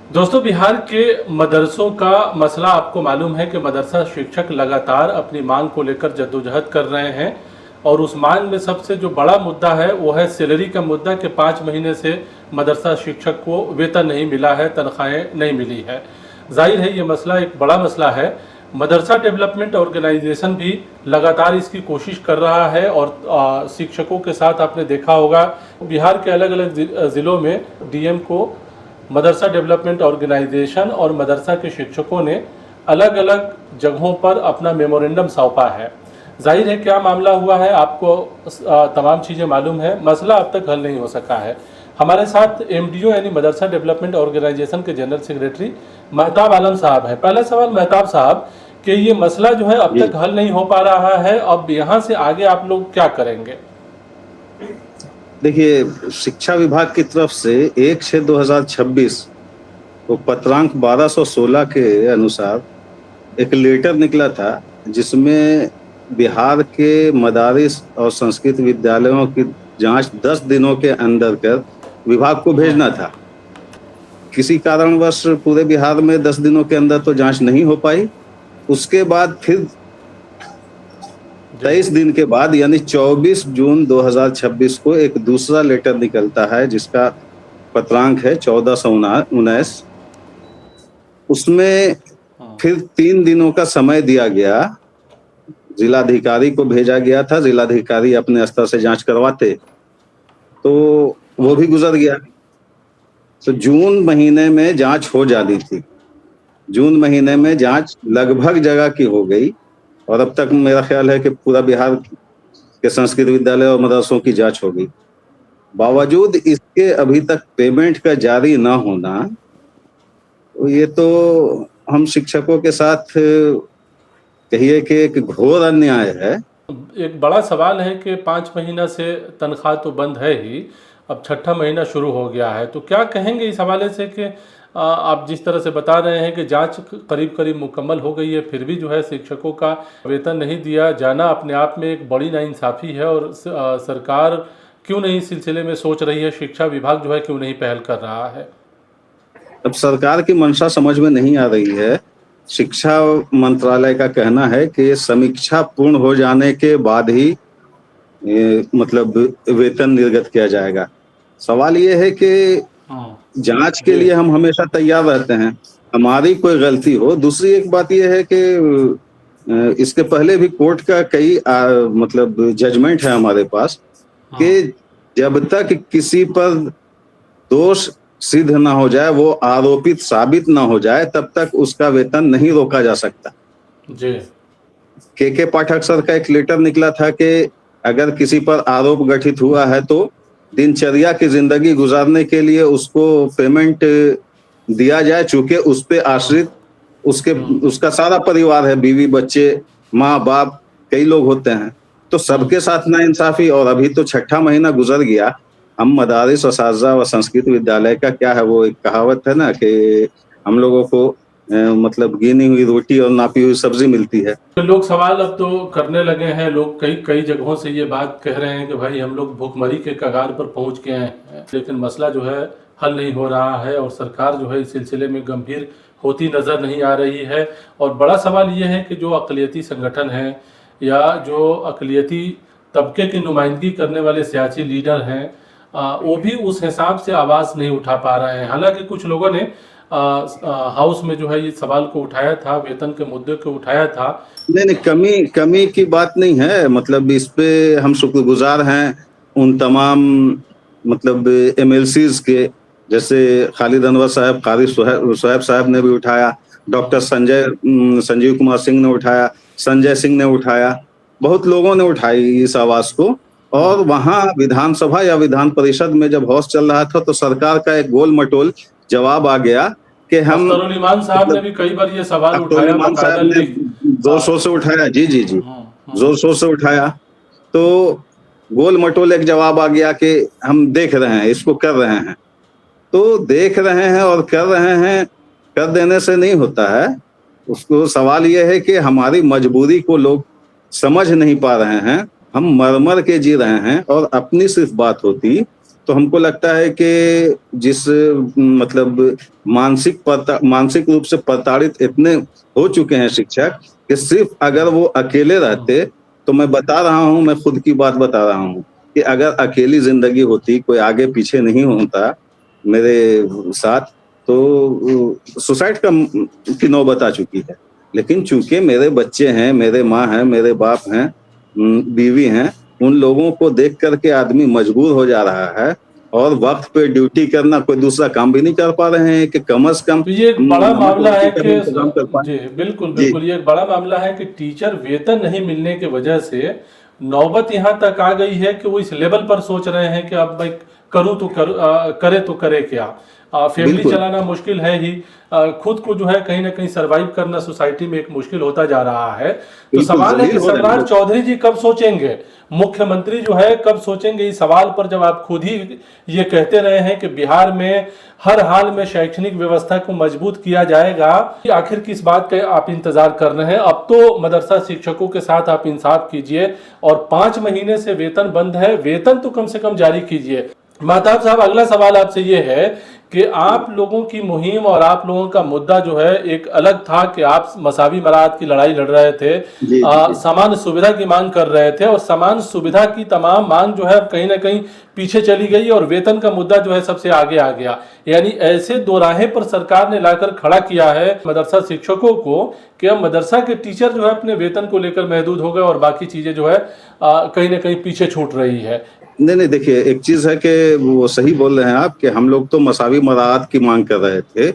दोस्तों, बिहार के मदरसों का मसला आपको मालूम है कि मदरसा शिक्षक लगातार अपनी मांग को लेकर जद्दोजहद कर रहे हैं। और उस मांग में सबसे जो बड़ा मुद्दा है वो है सैलरी का मुद्दा कि 5 महीने से मदरसा शिक्षक को वेतन नहीं मिला है, तनख्वाहें नहीं मिली है। जाहिर है ये मसला एक बड़ा मसला है। मदरसा डेवलपमेंट ऑर्गेनाइजेशन भी लगातार इसकी कोशिश कर रहा है और शिक्षकों के साथ आपने देखा होगा बिहार के अलग अलग ज़िलों में डीएम को मदरसा डेवलपमेंट ऑर्गेनाइजेशन और मदरसा के शिक्षकों ने अलग अलग जगहों पर अपना मेमोरेंडम सौंपा है। जाहिर है क्या मामला हुआ है आपको तमाम चीज़ें मालूम है। मसला अब तक हल नहीं हो सका है। हमारे साथ एमडीओ यानी मदरसा डेवलपमेंट ऑर्गेनाइजेशन के जनरल सेक्रेटरी महताब आलम साहब हैं। पहला सवाल महताब साहब कि ये मसला जो है अब जी तक हल नहीं हो पा रहा है, अब यहाँ से आगे आप लोग क्या करेंगे? देखिए, शिक्षा विभाग की तरफ से 1/6/2026 को पत्रांक 1216 के अनुसार एक लेटर निकला था, जिसमें बिहार के मदारिस और संस्कृत विद्यालयों की जांच 10 दिनों के अंदर कर विभाग को भेजना था। किसी कारणवश पूरे बिहार में 10 दिनों के अंदर तो जांच नहीं हो पाई। उसके बाद फिर 23 दिन के बाद यानी 24 जून 2026 को एक दूसरा लेटर निकलता है, जिसका पत्रांक है 1419। उसमें फिर 3 दिनों का समय दिया गया, जिलाधिकारी को भेजा गया था। जिलाधिकारी अपने स्तर से जांच करवाते तो वो भी गुजर गया। तो जून महीने में जांच हो जानी थी। जून महीने में जांच लगभग जगह की हो गई और अब तक मेरा ख्याल है कि पूरा बिहार के संस्कृत विद्यालय और मदरसों की जांच हो गई। बावजूद इसके अभी तक पेमेंट का जारी ना होना, तो ये तो हम शिक्षकों के साथ कहिए कि एक घोर अन्याय है। एक बड़ा सवाल है कि 5 महीना से तनख्वाह तो बंद है ही, अब छठा महीना शुरू हो गया है, तो क्या कहेंगे इस हवाले से कि आप जिस तरह से बता रहे हैं कि जांच करीब करीब मुकम्मल हो गई है, फिर भी जो है शिक्षकों का वेतन नहीं दिया जाना अपने आप में एक बड़ी नाइंसाफ़ी है। और सरकार क्यों नहीं इस सिलसिले में सोच रही है, शिक्षा विभाग जो है क्यों नहीं पहल कर रहा है? अब सरकार की मंशा समझ में नहीं आ रही है। शिक्षा मंत्रालय का कहना है कि समीक्षा पूर्ण हो जाने के बाद ही मतलब वेतन निर्गत किया जाएगा। सवाल ये है कि जांच के जी। लिए हम हमेशा तैयार रहते हैं, हमारी कोई गलती हो। दूसरी एक बात यह है कि इसके पहले भी कोर्ट का कई मतलब जजमेंट है हमारे पास कि जब तक किसी पर दोष सिद्ध ना हो जाए, वो आरोपित साबित ना हो जाए, तब तक उसका वेतन नहीं रोका जा सकता। जी। के पाठक सर का एक लेटर निकला था कि अगर किसी पर आरोप गठित हुआ है तो दिनचर्या की जिंदगी गुजारने के लिए उसको पेमेंट दिया जाए, चूंकि उस पे आश्रित उसका सारा परिवार है, बीवी बच्चे माँ बाप कई लोग होते हैं। तो सबके साथ नाइंसाफी। और अभी तो छठा महीना गुजर गया। हम मदारिस असातिज़ा व संस्कृत विद्यालय का क्या है, वो एक कहावत है ना कि हम लोगों को मतलब गिनी हुई रोटी और नापी हुई सब्जी मिलती है। तो लोग सवाल अब तो करने लगे हैं, लोग कई कई जगहों से ये बात कह रहे हैं कि भाई हम लोग भूखमरी के कगार पर पहुंच गए हैं, लेकिन मसला जो है हल नहीं हो रहा है और सरकार जो है इस सिलसिले में गंभीर होती नज़र नहीं आ रही है। और बड़ा सवाल ये है कि जो अक़लियती संगठन हैं या जो अक़लियती तबके की नुमाइंदगी करने वाले सियासी लीडर हैं, वो भी उस हिसाब से आवाज़ नहीं उठा पा रहे हैं। हालांकि कुछ लोगों ने हाउस में जो है ये सवाल को उठाया था, वेतन के मुद्दे को उठाया था। नहीं नहीं, कमी कमी की बात नहीं है। मतलब इस पे हम शुक्रगुजार हैं उन तमाम मतलब एमएलसीज के, जैसे खालिद अनवर साहब, कारी सुहैब साहब ने भी उठाया, डॉक्टर संजीव कुमार सिंह ने उठाया, संजय सिंह ने उठाया, बहुत लोगों ने उठाई इस आवाज को। और वहां विधानसभा या विधान परिषद में जब हौस चल रहा था तो सरकार का एक गोल मटोल जवाब आ गया कि हम अख्तरुल ईमान साहब ने मतलब भी कई बार ये सवाल अब्दुल उठाया, इमाम बकायदा साहब ने जोर शोर से उठाया। जी जी जी, जोर शोर से उठाया। तो गोल मटोल एक जवाब आ गया कि हम देख रहे हैं, इसको कर रहे हैं। तो देख रहे हैं और कर रहे हैं, कर देने से नहीं होता है। उसको सवाल यह है कि हमारी मजबूरी को लोग समझ नहीं पा रहे हैं। हम मर मर के जी रहे हैं और अपनी सिर्फ बात होती तो हमको लगता है कि जिस मतलब मानसिक रूप से प्रताड़ित इतने हो चुके हैं शिक्षक कि सिर्फ अगर वो अकेले रहते, तो मैं बता रहा हूँ, मैं खुद की बात बता रहा हूँ कि अगर अकेली जिंदगी होती, कोई आगे पीछे नहीं होता मेरे साथ, तो सुसाइड की नौबत आ चुकी है। लेकिन चूंकि मेरे बच्चे हैं, मेरे माँ हैं, मेरे बाप हैं, बीवी हैं, उन लोगों को देख करके आदमी मजबूर हो जा रहा है और वक्त पे ड्यूटी करना, कोई दूसरा काम भी नहीं कर पा रहे हैं कि कम से कम तो ये एक बड़ा नमक मामला रोटी है का भी कि इंतजाम कर पाए। जी बिल्कुल जी, बिल्कुल, ये एक बड़ा मामला है कि टीचर वेतन नहीं मिलने की वजह से नौबत यहाँ तक आ गई है कि वो इस लेवल पर सोच रहे हैं कि अब मैं करूँ तो करे तो करे क्या। फैमिली बिल्कुल, चलाना मुश्किल है ही, खुद को जो है कहीं ना कहीं सरवाइव करना सोसाइटी में एक मुश्किल होता जा रहा है। तो बिल्कुल सवाल है कि ज़लील हो रहे हैं सम्राट लोग। चौधरी जी कब सोचेंगे, मुख्यमंत्री जो है कब सोचेंगे इस सवाल पर, जब आप खुद ही ये कहते रहे हैं कि बिहार में हर हाल में शैक्षणिक व्यवस्था को मजबूत किया जाएगा। आखिर किस बात का आप इंतजार कर रहे हैं? अब तो मदरसा शिक्षकों के साथ आप इंसाफ कीजिए और 5 महीने से वेतन बंद है, वेतन तो कम से कम जारी कीजिए। महताब साहब, अगला सवाल आपसे ये है कि आप लोगों की मुहिम और आप लोगों का मुद्दा जो है एक अलग था कि आप मसावी मराहत की लड़ाई लड़ रहे थे, जी, जी, जी। समान सुविधा की मांग कर रहे थे, और समान सुविधा की तमाम मांग जो है कहीं ना कहीं पीछे चली गई और वेतन का मुद्दा जो है सबसे आगे आ गया। यानी ऐसे दोराहे पर सरकार ने लाकर खड़ा किया है मदरसा शिक्षकों को कि अब मदरसा के टीचर जो है अपने वेतन को लेकर महदूद हो गए और बाकी चीजें जो है कहीं ना कहीं पीछे छूट रही है। नहीं, नहीं, देखिए, एक चीज़ है कि वो सही बोल रहे हैं आप कि हम लोग तो मसावी मराहत की माँग कर रहे थे।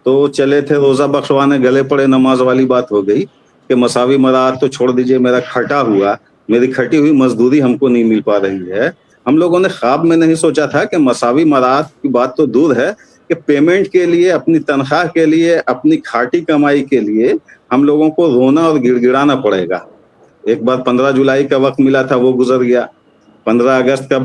तो चले थे रोज़ा बख्शवाने, गले पड़े नमाज़ वाली बात हो गई कि मसावी मराहत तो छोड़ दीजिए, मेरा खटा हुआ, मेरी खटी हुई मज़दूरी हमको नहीं मिल पा रही है। हम लोगों ने ख्वाब में नहीं सोचा था कि मसावी मराहत की बात तो दूर है कि पेमेंट के लिए, अपनी तनख्वाह के लिए, अपनी खाटी कमाई के लिए हम लोगों को रोना और गिड़गिड़ाना पड़ेगा। एक बार 15 जुलाई का वक़्त मिला था, वो गुज़र गया। 15 अगस्त का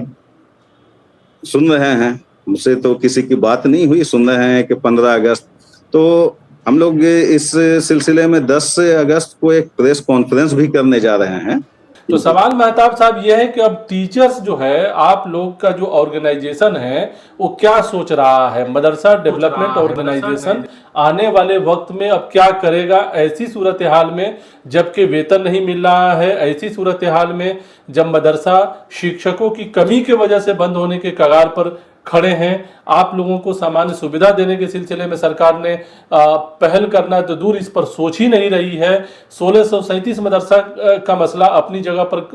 सुन रहे हैं, मुझसे तो किसी की बात नहीं हुई, सुन रहे हैं कि 15 अगस्त। तो हम लोग इस सिलसिले में 10 अगस्त को एक प्रेस कॉन्फ्रेंस भी करने जा रहे हैं। तो सवाल महताब साहब ये है कि अब टीचर्स जो है, आप लोग का जो ऑर्गेनाइजेशन है वो क्या सोच रहा है? मदरसा डेवलपमेंट ऑर्गेनाइजेशन आने वाले वक्त में अब क्या करेगा ऐसी सूरत हाल में जबकि वेतन नहीं मिल रहा है, ऐसी सूरत हाल में जब मदरसा शिक्षकों की कमी की वजह से बंद होने के कगार पर खड़े हैं? आप लोगों को सामान्य सुविधा देने के सिलसिले में सरकार ने पहल करना तो दूर, इस पर सोच ही नहीं रही है। 1637 मदरसा का मसला अपनी जगह पर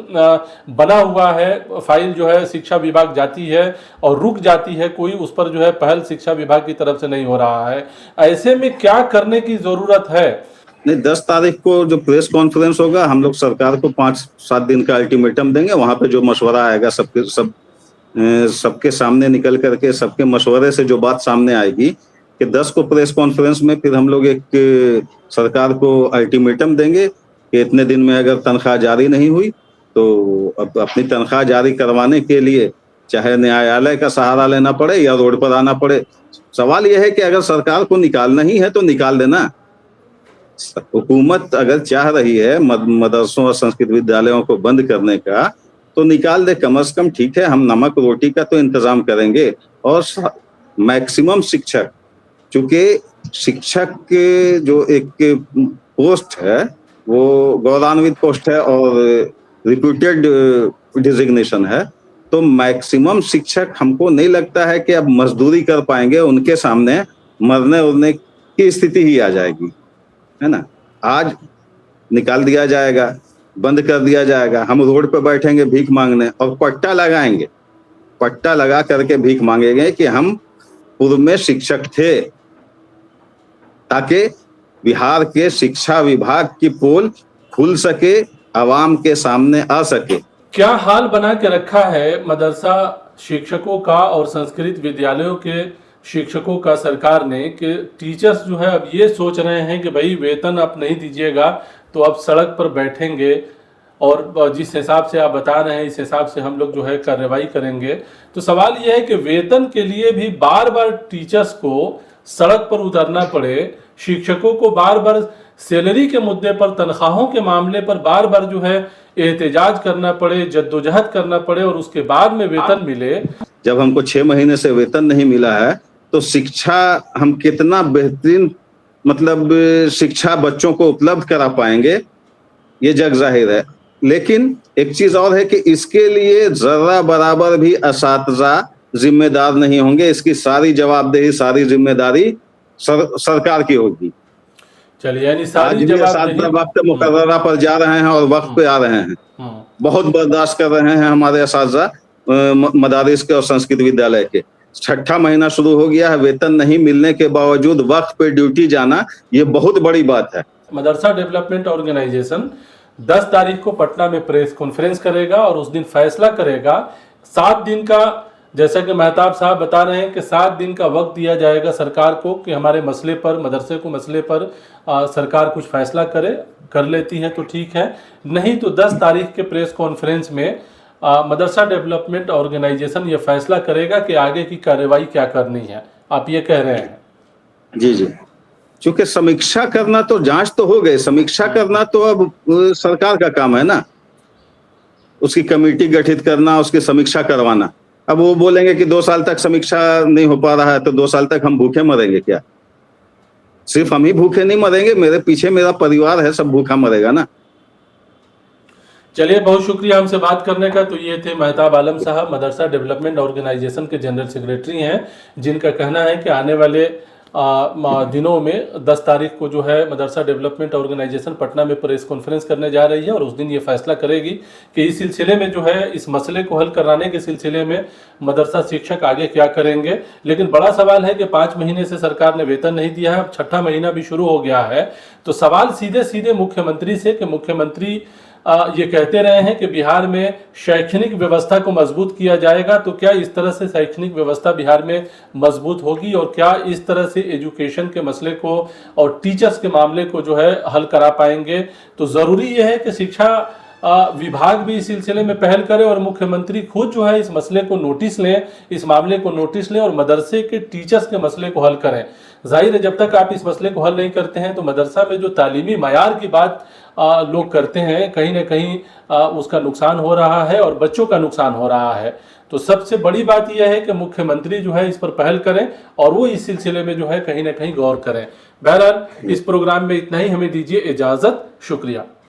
बना हुआ है, फाइल जो है शिक्षा विभाग जाती है और रुक जाती है, कोई उस पर जो है पहल शिक्षा विभाग की तरफ से नहीं हो रहा है। ऐसे में क्या करने की जरूरत है? नहीं, 10 तारीख को जो प्रेस कॉन्फ्रेंस होगा, हम लोग सरकार को 5-7 दिन का अल्टीमेटम देंगे। वहां पे जो मशवरा आएगा, सबके सामने निकल करके, सबके मशवरे से जो बात सामने आएगी कि 10 को प्रेस कॉन्फ्रेंस में फिर हम लोग एक सरकार को अल्टीमेटम देंगे कि इतने दिन में अगर तनख्वाह जारी नहीं हुई तो अब अपनी तनख्वाह जारी करवाने के लिए चाहे न्यायालय का सहारा लेना पड़े या रोड पर आना पड़े। सवाल यह है कि अगर सरकार को निकालना ही है तो निकाल देना। हुकूमत अगर चाह रही है मदरसों और संस्कृत विद्यालयों को बंद करने का, तो निकाल दे कम से कम। ठीक है, हम नमक रोटी का तो इंतजाम करेंगे और मैक्सिमम शिक्षक, चूंकि शिक्षक के जो एक पोस्ट है वो गौरवान्वित पोस्ट है और रिप्यूटेड डिजिग्नेशन है, तो मैक्सिमम शिक्षक हमको नहीं लगता है कि अब मजदूरी कर पाएंगे। उनके सामने मरने उड़ने की स्थिति ही आ जाएगी, है ना। आज निकाल दिया जाएगा, बंद कर दिया जाएगा, हम रोड पे बैठेंगे भीख मांगने और पट्टा लगाएंगे, पट्टा लगा करके भीख मांगेंगे कि हम पूर्व में शिक्षक थे, ताकि बिहार के शिक्षा विभाग की पोल खुल सके, आवाम के सामने आ सके। क्या हाल बना के रखा है मदरसा शिक्षकों का और संस्कृत विद्यालयों के शिक्षकों का सरकार ने कि टीचर्स जो है अब ये सोच रहे हैं कि भाई वेतन आप नहीं दीजिएगा तो अब सड़क पर बैठेंगे और जिस हिसाब से आप बता रहे हैं इस हिसाब से हम लोग जो है कार्रवाई करेंगे। तो सवाल यह है कि वेतन के लिए भी बार बार टीचर्स को सड़क पर उतरना पड़े, शिक्षकों को बार बार सैलरी के मुद्दे पर, तनख्वाहों के मामले पर बार बार जो है एहतजाज करना पड़े, जद्दोजहद करना पड़े और उसके बाद में वेतन मिले। जब हमको 6 महीने से वेतन नहीं मिला है तो शिक्षा हम कितना बेहतरीन मतलब शिक्षा बच्चों को उपलब्ध करा पाएंगे, ये जग जाहिर है। लेकिन एक चीज और है कि इसके लिए जरा बराबर भी असातिज़ा जिम्मेदार नहीं होंगे। इसकी सारी जवाबदेही, सारी जिम्मेदारी सरकार की होगी। चलिए, यानी आज सारी भी असातिज़ा वक्त मुकर्ररा पर जा रहे हैं और वक्त पे आ रहे हैं। बहुत बर्दाश्त कर रहे हैं हमारे असातिज़ा मदारिस के और संस्कृत विद्यालय के। 6ठा महीना शुरू हो गया है, वेतन नहीं मिलने के बावजूद वक्त पे ड्यूटी जाना, ये बहुत बड़ी बात है। मदरसा डेवलपमेंट ऑर्गेनाइजेशन 10 तारीख को पटना में प्रेस कॉन्फ्रेंस करेगा और उस दिन फैसला करेगा। 7 दिन का, जैसा कि मेहताब साहब बता रहे हैं कि 7 दिन का वक्त दिया जाएगा सरकार को कि हमारे मसले पर, मदरसे को मसले पर सरकार कुछ फैसला करे। कर लेती है तो ठीक है, नहीं तो 10 तारीख के प्रेस कॉन्फ्रेंस में मदरसा डेवलपमेंट ऑर्गेनाइजेशन ये फैसला करेगा कि आगे की कार्रवाई क्या करनी है। आप ये कह रहे हैं? जी जी, क्योंकि समीक्षा करना तो, जांच तो हो गई, समीक्षा करना तो अब सरकार का काम है ना, उसकी कमेटी गठित करना, उसकी समीक्षा करवाना। अब वो बोलेंगे कि 2 साल तक समीक्षा नहीं हो पा रहा है तो 2 साल तक हम भूखे मरेंगे क्या? सिर्फ हम ही भूखे नहीं मरेंगे, मेरे पीछे मेरा परिवार है, सब भूखा मरेगा ना। चलिए, बहुत शुक्रिया हमसे बात करने का। तो ये थे मेहताब आलम साहब, मदरसा डेवलपमेंट ऑर्गेनाइजेशन के जनरल सेक्रेटरी हैं, जिनका कहना है कि आने वाले दिनों में 10 तारीख को जो है मदरसा डेवलपमेंट ऑर्गेनाइजेशन पटना में प्रेस कॉन्फ्रेंस करने जा रही है और उस दिन ये फैसला करेगी कि इस सिलसिले में जो है, इस मसले को हल कराने के सिलसिले में मदरसा शिक्षक आगे क्या करेंगे। लेकिन बड़ा सवाल है कि 5 महीने से सरकार ने वेतन नहीं दिया है, अब 6ठा महीना भी शुरू हो गया है। तो सवाल सीधे सीधे मुख्यमंत्री से कि मुख्यमंत्री ये कहते रहे हैं कि बिहार में शैक्षणिक व्यवस्था को मजबूत किया जाएगा, तो क्या इस तरह से शैक्षणिक व्यवस्था बिहार में मजबूत होगी और क्या इस तरह से एजुकेशन के मसले को और टीचर्स के मामले को जो है हल करा पाएंगे। तो ज़रूरी यह है कि शिक्षा विभाग भी इस सिलसिले में पहल करे और मुख्यमंत्री खुद जो है इस मसले को नोटिस लें, इस मामले को नोटिस लें और मदरसे के टीचर्स के मसले को हल करें। जाहिर है, जब तक आप इस मसले को हल नहीं करते हैं तो मदरसा में जो तालीमी मयार की बात लोग करते हैं, कहीं ना कहीं उसका नुकसान हो रहा है और बच्चों का नुकसान हो रहा है। तो सबसे बड़ी बात यह है कि मुख्यमंत्री जो है इस पर पहल करें और वो इस सिलसिले में जो है कहीं ना कहीं गौर करें। बहरहाल, इस प्रोग्राम में इतना ही, हमें दीजिए इजाज़त। शुक्रिया।